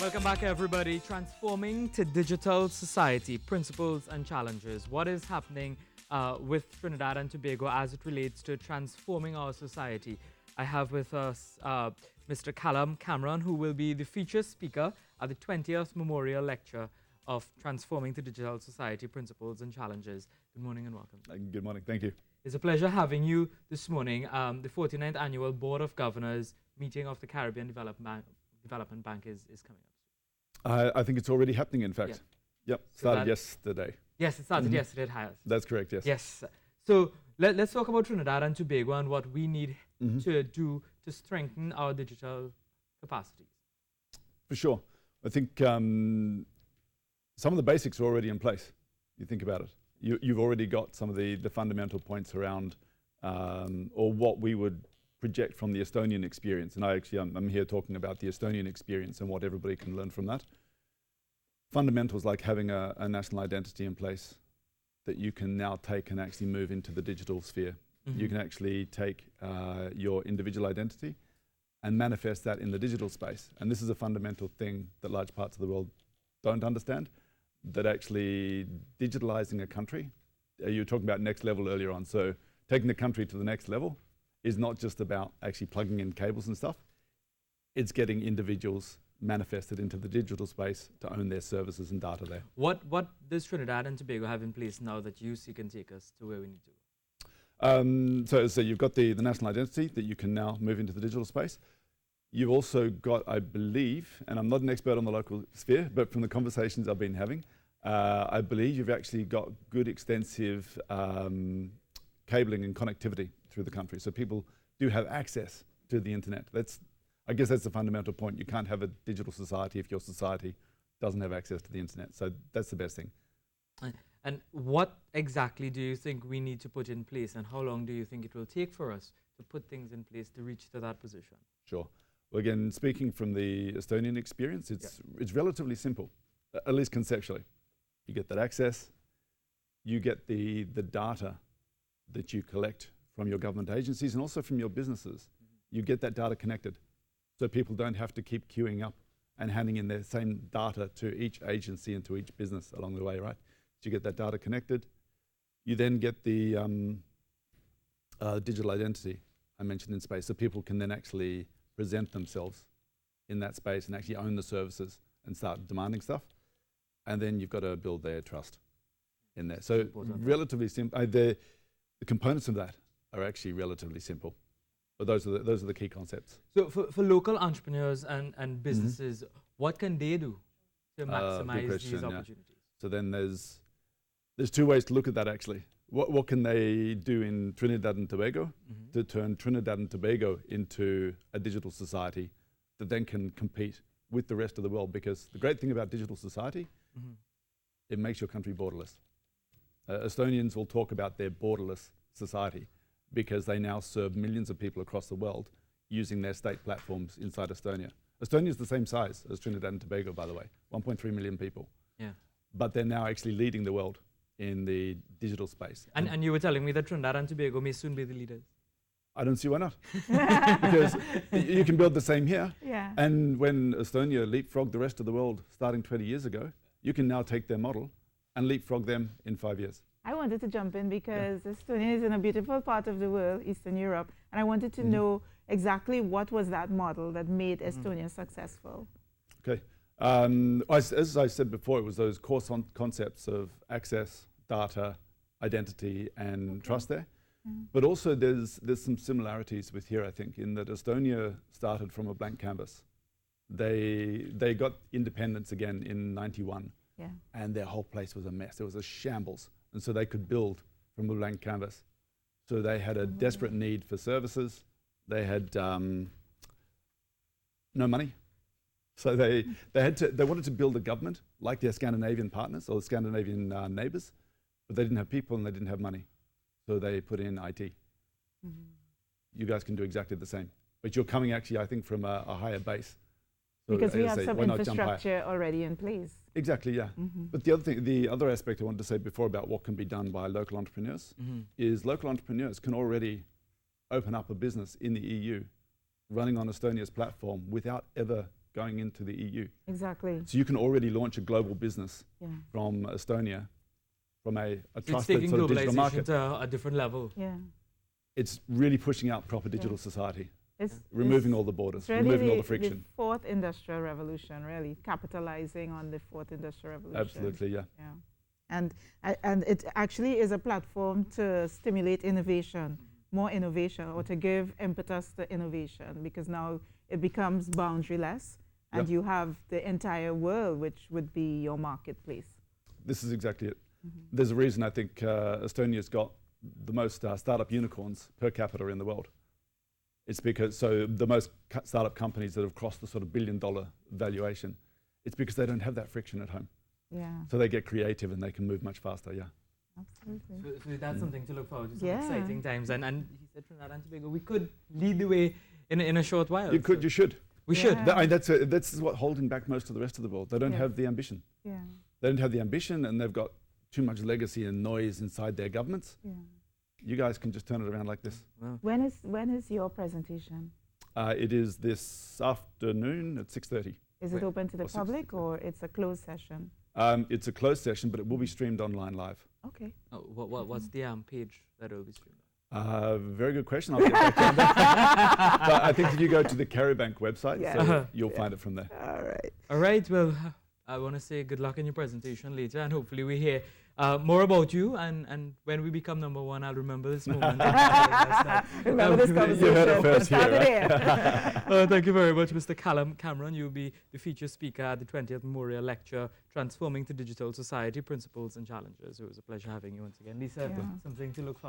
Welcome back, everybody. Transforming to digital society, principles and challenges. What is happening with Trinidad and Tobago as it relates to transforming our society? I have with us Mr. Callum Cameron, who will be the featured speaker at the 20th Memorial Lecture of Transforming to Digital Society, Principles and Challenges. Good morning and welcome. Good morning. Thank you. It's a pleasure having you this morning. The 49th Annual Board of Governors meeting of the Caribbean Development Bank is coming up. I think it's already happening, in fact. Yeah. Yep, started yesterday. Yes, it started yesterday, it has. That's correct, yes. Yes. So let's talk about Trinidad and Tobago and what we need to do to strengthen our digital capacities. For sure. I think some of the basics are already in place. You think about it. You've already got some of the fundamental points around or what we would project from the Estonian experience. And I'm here talking about the Estonian experience and what everybody can learn from that. Fundamentals like having a national identity in place that you can now take and actually move into the digital sphere. You can actually take your individual identity and manifest that in the digital space. And this is a fundamental thing that large parts of the world don't understand, that actually digitalizing a country, you were talking about next level earlier on, so taking the country to the next level is not just about actually plugging in cables and stuff. It's getting individuals manifested into the digital space to own their services and data there. What does Trinidad and Tobago have in place now that you see can take us to where we need to go? So you've got the national identity that you can now move into the digital space. You've also got, I believe, and I'm not an expert on the local sphere, but from the conversations I've been having, I believe you've actually got good extensive cabling and connectivity through the country. So people do have access to the internet. I guess that's the fundamental point. You can't have a digital society if your society doesn't have access to the internet. So that's the best thing. And what exactly do you think we need to put in place, and how long do you think it will take for us to put things in place to reach to that position? Sure. Well, again, speaking from the Estonian experience, it's relatively simple, at least conceptually. You get that access, you get the data that you collect from your government agencies and also from your businesses. You get that data connected, so people don't have to keep queuing up and handing in their same data to each agency and to each business along the way, right? So you get that data connected. You then get the digital identity I mentioned in space, so people can then actually present themselves in that space and actually own the services and start demanding stuff. And then you've got to build their trust in there. So relatively simple. The components of that are actually relatively simple, but those are the key concepts. So for local entrepreneurs and businesses, what can they do to maximize these opportunities? Yeah. So then there's two ways to look at that actually. What can they do in Trinidad and Tobago to turn Trinidad and Tobago into a digital society that then can compete with the rest of the world? Because the great thing about digital society, it makes your country borderless. Estonians will talk about their borderless society because they now serve millions of people across the world using their state platforms inside Estonia. Estonia is the same size as Trinidad and Tobago, by the way, 1.3 million people. Yeah. But they're now actually leading the world in the digital space. And you were telling me that Trinidad and Tobago may soon be the leaders. I don't see why not. Because you can build the same here. Yeah. And when Estonia leapfrogged the rest of the world starting 20 years ago, you can now take their model and leapfrog them in 5 years. I wanted to jump in because Estonia is in a beautiful part of the world, Eastern Europe, and I wanted to know exactly what was that model that made Estonia successful. Okay. As I said before, it was those core concepts of access, data, identity, and trust there. But also there's some similarities with here, I think, in that Estonia started from a blank canvas. They got independence again in 91, and their whole place was a mess. It was a shambles. And so they could build from a blank canvas. So they had a desperate need for services. They had no money. So they wanted to build a government like their Scandinavian partners or the Scandinavian neighbors, but they didn't have people and they didn't have money. So they put in IT. You guys can do exactly the same. But you're coming actually, I think, from a higher base. So because we have some infrastructure already in place. Exactly, yeah. But the other aspect I wanted to say before about what can be done by local entrepreneurs is local entrepreneurs can already open up a business in the EU running on Estonia's platform without ever going into the EU. Exactly. So you can already launch a global business Yeah. from Estonia, from a So it's trusted taking sort of digital globalization market. to a different level. Yeah. It's really pushing out proper digital Yeah. society, It's removing it's- all the borders, it's really removing all the the friction. fourth industrial revolution, really capitalizing on the fourth industrial revolution. Absolutely, yeah. Yeah. And it actually is a platform to stimulate innovation, more innovation, or to give impetus to innovation, because now it becomes boundaryless, and Yeah. you have the entire world, which would be your marketplace. This is exactly it. Mm-hmm. There's a reason I think Estonia's got the most startup unicorns per capita in the world. It's because, so the most startup companies that have crossed the sort of $1 billion valuation, it's because they don't have that friction at home. Yeah, So they get creative and they can move much faster, yeah. absolutely. So that's Mm. something to look forward to, some Yeah. exciting times. And he said Trinidad and Tobago, we could lead the way in a short while. You could, So you should. we should. Yeah. I mean, that's what holding back most of the rest of the world. They don't Yeah. have the ambition. Yeah, They don't have the ambition and they've got too much legacy and noise inside their governments. yeah. You guys can just turn it around like this. Well, When is your presentation? It is this afternoon at 6:30. Is Wait, it open to the or six- public, or it's a closed session? It's a closed session, but it will be streamed online live. Okay. oh, what's the page that will be streamed? Very good question. I'll get back to you on that. But I think if you go to the Caribank website, Yeah. so you'll Yeah. find it from there. All right. All right. Well, I want to say good luck in your presentation later, and hopefully we hear more about you. And when we become number one, I'll remember this moment. Remember this You conversation. heard it first here, Started right? here. Thank you very much, Mr. Callum Cameron. You'll be the featured speaker at the 20th Memorial Lecture, Transforming to Digital Society, Principles and Challenges. It was a pleasure having you once again. Lisa, Yeah. something to look forward